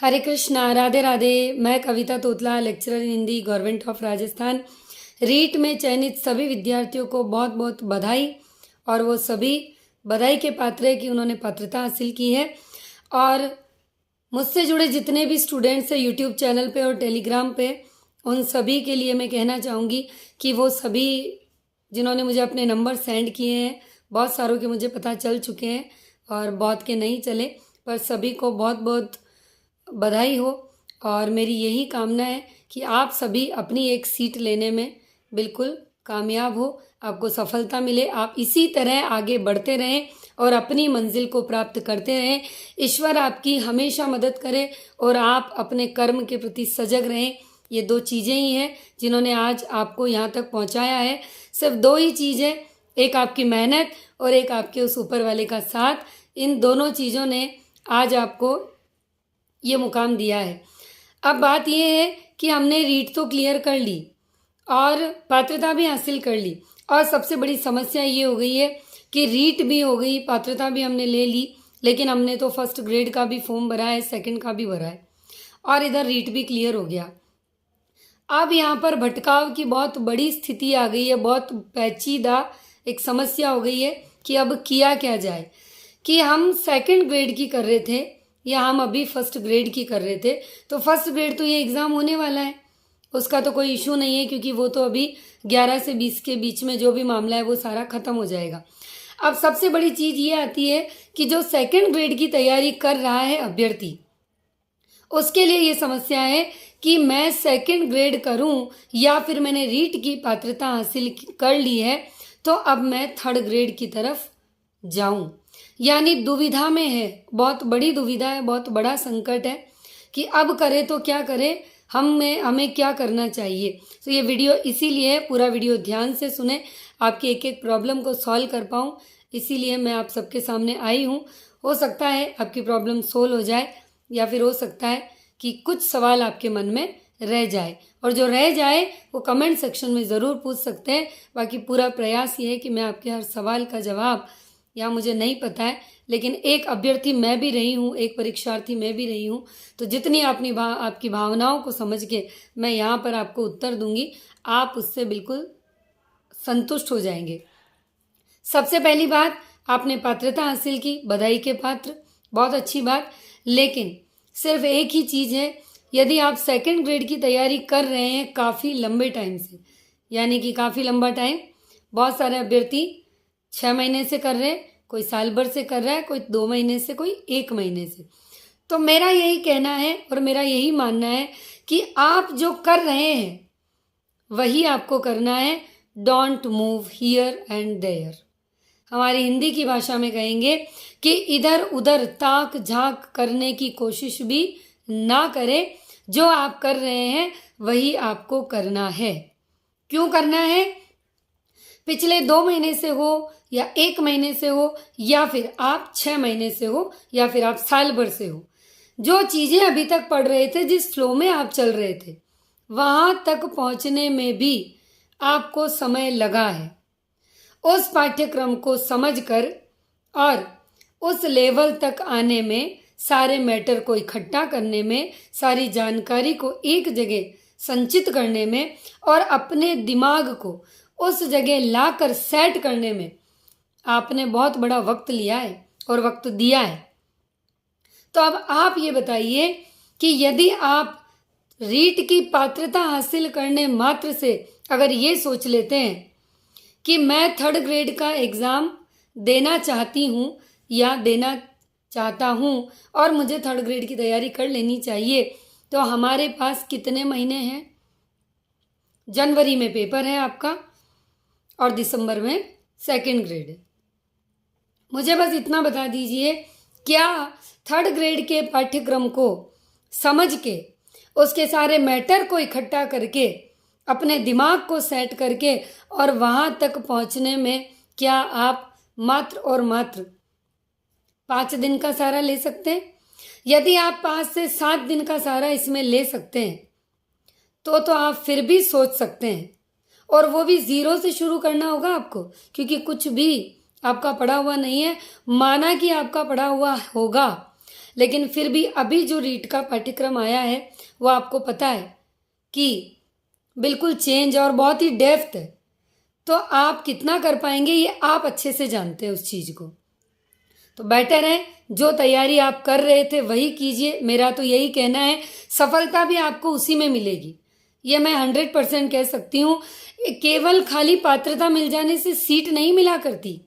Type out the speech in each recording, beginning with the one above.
हरे कृष्णा, राधे राधे। मैं Kavita Totla, lecturer in Hindi, government of Rajasthan. REET में चयनित सभी विद्यार्थियों को बहुत बहुत बधाई। और वो सभी बधाई के पात्र है कि उन्होंने पात्रता हासिल की है। और मुझसे जुड़े जितने भी स्टूडेंट्स हैं यूट्यूब चैनल पे और टेलीग्राम पे, उन सभी के लिए मैं कहना चाहूँगी कि वो सभी जिन्होंने मुझे अपने नंबर सेंड किए हैं, बहुत सारों के मुझे पता चल चुके हैं और बहुत के नहीं चले, पर सभी को बहुत बहुत बधाई हो। और मेरी यही कामना है कि आप सभी अपनी एक सीट लेने में बिल्कुल कामयाब हो, आपको सफलता मिले, आप इसी तरह आगे बढ़ते रहें और अपनी मंजिल को प्राप्त करते रहें। ईश्वर आपकी हमेशा मदद करे और आप अपने कर्म के प्रति सजग रहें। ये दो चीज़ें ही हैं जिन्होंने आज आपको यहाँ तक पहुँचाया है। सिर्फ दो ही चीज़ें, एक आपकी मेहनत और एक आपके उस ऊपर वाले का साथ। इन दोनों चीज़ों ने आज आपको ये मुकाम दिया है। अब बात ये है कि हमने रीट तो क्लियर कर ली और पात्रता भी हासिल कर ली, और सबसे बड़ी समस्या ये हो गई है कि रीट भी हो गई, पात्रता भी हमने ले ली, लेकिन हमने तो फर्स्ट ग्रेड का भी फॉर्म भरा है, सेकंड का भी भरा है, और इधर रीट भी क्लियर हो गया। अब यहाँ पर भटकाव की बहुत बड़ी स्थिति आ गई है, बहुत पेचीदा एक समस्या हो गई है कि अब किया क्या जाए। कि हम सेकंड ग्रेड की कर रहे थे या हम अभी फर्स्ट ग्रेड की कर रहे थे, तो फर्स्ट ग्रेड तो ये एग्ज़ाम होने वाला है, उसका तो कोई इशू नहीं है, क्योंकि वो तो अभी 11 से 20 के बीच में जो भी मामला है वो सारा ख़त्म हो जाएगा। अब सबसे बड़ी चीज़ ये आती है कि जो सेकंड ग्रेड की तैयारी कर रहा है अभ्यर्थी, उसके लिए ये समस्या है कि मैं सेकंड ग्रेड करूं या फिर मैंने रीट की पात्रता हासिल कर ली है तो अब मैं थर्ड ग्रेड की तरफ जाऊं, यानी दुविधा में है। बहुत बड़ी दुविधा है, बहुत बड़ा संकट है कि अब करे तो क्या करें, हमें क्या करना चाहिए। तो ये वीडियो इसीलिए है, पूरा वीडियो ध्यान से सुने, आपकी एक एक प्रॉब्लम को सॉल्व कर पाऊँ, इसीलिए मैं आप सबके सामने आई हूँ। हो सकता है आपकी प्रॉब्लम सोल्व हो जाए, या फिर हो सकता है कि कुछ सवाल आपके मन में रह जाए, और जो रह जाए वो कमेंट सेक्शन में ज़रूर पूछ सकते हैं। बाकी पूरा प्रयास ये है कि मैं आपके हर सवाल का जवाब, या मुझे नहीं पता है, लेकिन एक अभ्यर्थी मैं भी रही हूँ, एक परीक्षार्थी मैं भी रही हूँ, तो जितनी आपकी भावनाओं को समझ के मैं यहाँ पर आपको उत्तर दूंगी, आप उससे बिल्कुल संतुष्ट हो जाएंगे। सबसे पहली बात, आपने पात्रता हासिल की, बधाई के पात्र, बहुत अच्छी बात। लेकिन सिर्फ एक ही चीज़ है, यदि आप सेकंड ग्रेड की तैयारी कर रहे हैं काफ़ी लंबे टाइम से, यानी कि काफ़ी लंबा टाइम, बहुत सारे अभ्यर्थी 6 महीने से कर रहे हैं, कोई साल भर से कर रहा है, कोई 2 महीने से, कोई 1 महीने से, तो मेरा यही कहना है और मेरा यही मानना है कि आप जो कर रहे हैं वही आपको करना है। Don't move here and there. हमारी हिंदी की भाषा में कहेंगे कि इधर उधर ताक झांक करने की कोशिश भी ना करें। जो आप कर रहे हैं वही आपको करना है। क्यों करना है? पिछले 2 महीने से हो या 1 महीने से हो, या फिर आप 6 महीने से हो, या फिर आप साल भर से हो, जो चीज़ें अभी तक पढ़ रहे थे, जिस फ्लो में आप चल रहे थे, वहाँ तक पहुँचने में भी आपको समय लगा है। उस पाठ्यक्रम को समझकर और उस लेवल तक आने में, सारे मैटर को इकट्ठा करने में, सारी जानकारी को एक जगह संचित करने में और अपने दिमाग को उस जगह लाकर सेट करने में आपने बहुत बड़ा वक्त लिया है और वक्त दिया है। तो अब आप ये बताइए कि यदि आप रीट की पात्रता हासिल करने मात्र से अगर ये सोच लेते हैं कि मैं थर्ड ग्रेड का एग्ज़ाम देना चाहती हूँ या देना चाहता हूँ और मुझे थर्ड ग्रेड की तैयारी कर लेनी चाहिए, तो हमारे पास कितने महीने हैं? जनवरी में पेपर है आपका और दिसंबर में सेकंड ग्रेड है। मुझे बस इतना बता दीजिए, क्या थर्ड ग्रेड के पाठ्यक्रम को समझ के, उसके सारे मैटर को इकट्ठा करके, अपने दिमाग को सेट करके और वहाँ तक पहुँचने में क्या आप मात्र और मात्र 5 दिन का सहारा ले सकते हैं? यदि आप 5 से 7 दिन का सहारा इसमें ले सकते हैं तो आप फिर भी सोच सकते हैं, और वो भी 0 से शुरू करना होगा आपको, क्योंकि कुछ भी आपका पढ़ा हुआ नहीं है। माना कि आपका पढ़ा हुआ होगा, लेकिन फिर भी अभी जो रीट का पाठ्यक्रम आया है वो आपको पता है कि बिल्कुल चेंज और बहुत ही डेप्थ है। तो आप कितना कर पाएंगे ये आप अच्छे से जानते हैं उस चीज़ को। तो बेटर है जो तैयारी आप कर रहे थे वही कीजिए। मेरा तो यही कहना है, सफलता भी आपको उसी में मिलेगी, ये मैं 100% कह सकती हूँ। केवल खाली पात्रता मिल जाने से सीट नहीं मिला करती,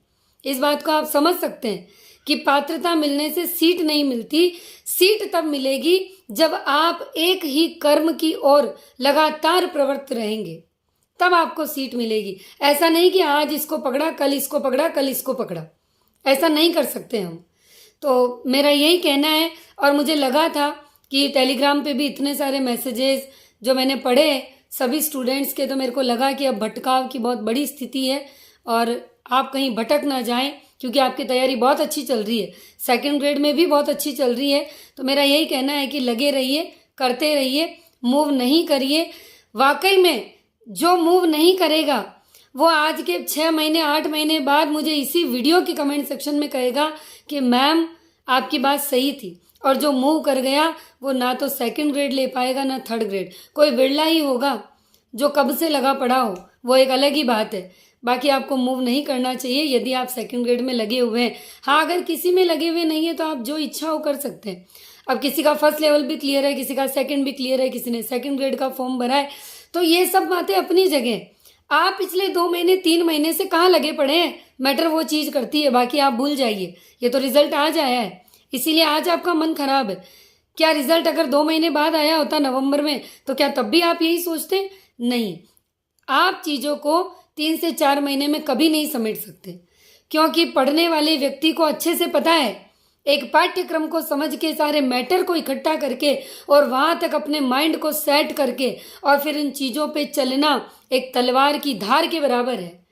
इस बात को आप समझ सकते हैं कि पात्रता मिलने से सीट नहीं मिलती। सीट तब मिलेगी जब आप एक ही कर्म की ओर लगातार प्रवृत्त रहेंगे, तब आपको सीट मिलेगी। ऐसा नहीं कि आज इसको पकड़ा, कल इसको पकड़ा, कल इसको पकड़ा, ऐसा नहीं कर सकते हम। तो मेरा यही कहना है। और मुझे लगा था कि टेलीग्राम पे भी इतने सारे मैसेजेस जो मैंने पढ़े सभी स्टूडेंट्स के, तो मेरे को लगा कि अब भटकाव की बहुत बड़ी स्थिति है और आप कहीं भटक ना जाएं, क्योंकि आपकी तैयारी बहुत अच्छी चल रही है, सेकंड ग्रेड में भी बहुत अच्छी चल रही है। तो मेरा यही कहना है कि लगे रहिए, करते रहिए, मूव नहीं करिए। वाकई में जो मूव नहीं करेगा वो आज के 6 महीने 8 महीने बाद मुझे इसी वीडियो की कमेंट सेक्शन में कहेगा कि मैम आपकी बात सही थी। और जो मूव कर गया वो ना तो सेकंड ग्रेड ले पाएगा ना थर्ड ग्रेड, कोई बिरला ही होगा जो कब से लगा पड़ा हो, वो एक अलग ही बात है। बाकी आपको मूव नहीं करना चाहिए यदि आप सेकंड ग्रेड में लगे हुए हैं। हाँ, अगर किसी में लगे हुए नहीं है तो आप जो इच्छा हो कर सकते हैं। अब किसी का फर्स्ट लेवल भी क्लियर है, किसी का सेकंड भी क्लियर है, किसी ने सेकंड ग्रेड का फॉर्म भरा है, तो ये सब बातें अपनी जगह। आप पिछले 2 महीने 3 महीने से कहाँ लगे पड़े हैं, मैटर वो चीज़ करती है, बाकी आप भूल जाइए। ये तो रिजल्ट आज आया है, इसीलिए आज आपका मन खराब है। क्या रिजल्ट अगर 2 महीने बाद आया होता नवंबर में, तो क्या तब भी आप यही सोचते? नहीं। आप चीज़ों को 3 से 4 महीने में कभी नहीं समेट सकते, क्योंकि पढ़ने वाले व्यक्ति को अच्छे से पता है एक पाठ्यक्रम को समझ के सारे मैटर को इकट्ठा करके और वहाँ तक अपने माइंड को सेट करके और फिर इन चीज़ों पे चलना एक तलवार की धार के बराबर है।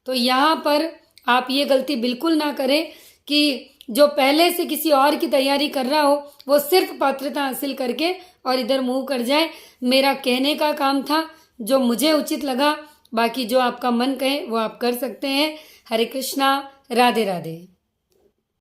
तो यहाँ पर आप ये गलती बिल्कुल ना करें कि जो पहले से किसी और की तैयारी कर रहा हो वो सिर्फ पात्रता हासिल करके और इधर मूव कर जाए। मेरा कहने का काम था जो मुझे उचित लगा, बाकी जो आपका मन कहे वो आप कर सकते हैं। हरे कृष्णा, राधे राधे।